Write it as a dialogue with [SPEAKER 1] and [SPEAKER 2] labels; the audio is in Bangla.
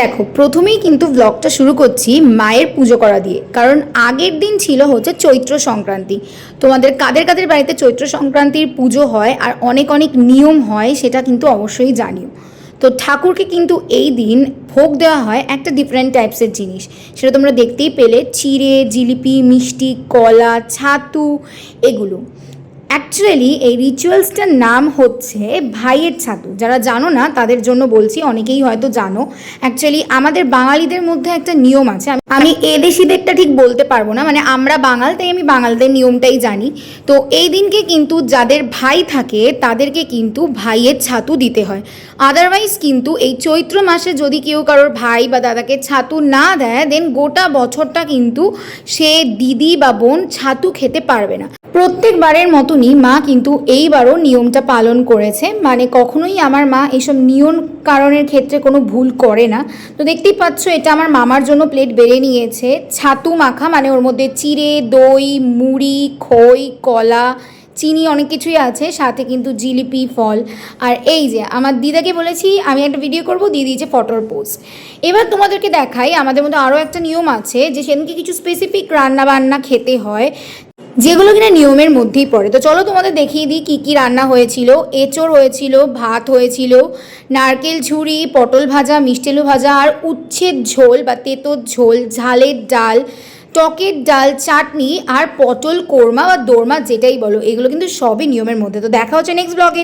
[SPEAKER 1] দেখো, প্রথমেই কিন্তু ব্লগটা শুরু করছি মায়ের পুজো করা দিয়ে। কারণ আগের দিন ছিল হচ্ছে চৈত্র সংক্রান্তি। তোমাদের কাদের কাদের বাড়িতে চৈত্র সংক্রান্তির পুজো হয় আর অনেক অনেক নিয়ম হয় সেটা কিন্তু অবশ্যই জানিও। তো ঠাকুরকে কিন্তু এই দিন ভোগ দেওয়া হয় একটা ডিফারেন্ট টাইপসের জিনিস। সেটা তোমরা দেখতেই পেলে, চিড়ে, জিলিপি, মিষ্টি, কলা, ছাতু, এগুলো। অ্যাকচুয়ালি এই রিচুয়ালসটার নাম হচ্ছে ভাইয়ের ছাতু। যারা জানো না তাদের জন্য বলছি, অনেকেই হয়তো জানো। অ্যাকচুয়ালি আমাদের বাঙালিদের মধ্যে একটা নিয়ম আছে, আমি এদেশিদেরটা ঠিক বলতে পারবো না, মানে আমরা বাঙাল তাই আমি বাঙালদের নিয়মটাই জানি। তো এই দিনকে কিন্তু যাদের ভাই থাকে তাদেরকে কিন্তু ভাইয়ের ছাতু দিতে হয়। আদারওয়াইজ কিন্তু এই চৈত্র মাসে যদি কেউ কারোর ভাই বা দাদাকে ছাতু না দেয়, দেন গোটা বছরটা কিন্তু সে দিদি বা বোন ছাতু খেতে পারবে না। প্রত্যেকবারের মতনই মা কিন্তু এইবারও নিয়মটা পালন করেছে, মানে কখনোই আমার মা এইসব নিয়ম কারণের ক্ষেত্রে কোনো ভুল করে না। তো দেখতেই পাচ্ছ, এটা আমার মামার জন্য প্লেট বেড়ে নিয়েছে ছাতু মাখা, মানে ওর মধ্যে চিড়ে, দই, মুড়ি, খই, কলা, চিনি, অনেক কিছুই আছে, সাথে কিন্তু জিলিপি, ফল। আর এই যে আমার দিদাকে বলেছি আমি একটা ভিডিও করব, দিয়ে দিয়েছে ফটোর পোস্ট। এবার তোমাদেরকে দেখাই আমাদের মধ্যে আরও একটা নিয়ম আছে, যে সেদিনকে কিছু স্পেসিফিক রান্না বান্না খেতে হয়, যেগুলো কিনা নিয়মের মধ্যেই পড়ে। তো চলো তোমাদের দেখিয়ে দিই কী কী রান্না হয়েছিল। এঁচোড় হয়েছিল, ভাত হয়েছিল, নারকেল ঝুড়ি, পটল ভাজা, মিষ্টি আলু ভাজা, আর উচ্ছের ঝোল বা তেঁতোর ঝোল, ঝালের ডাল, টকের ডাল, চাটনি, আর পটল কোরমা বা দোরমা যেটাই বলো, এগুলো কিন্তু সবই নিয়মের মধ্যে। তো দেখা হচ্ছে নেক্সট ব্লগে।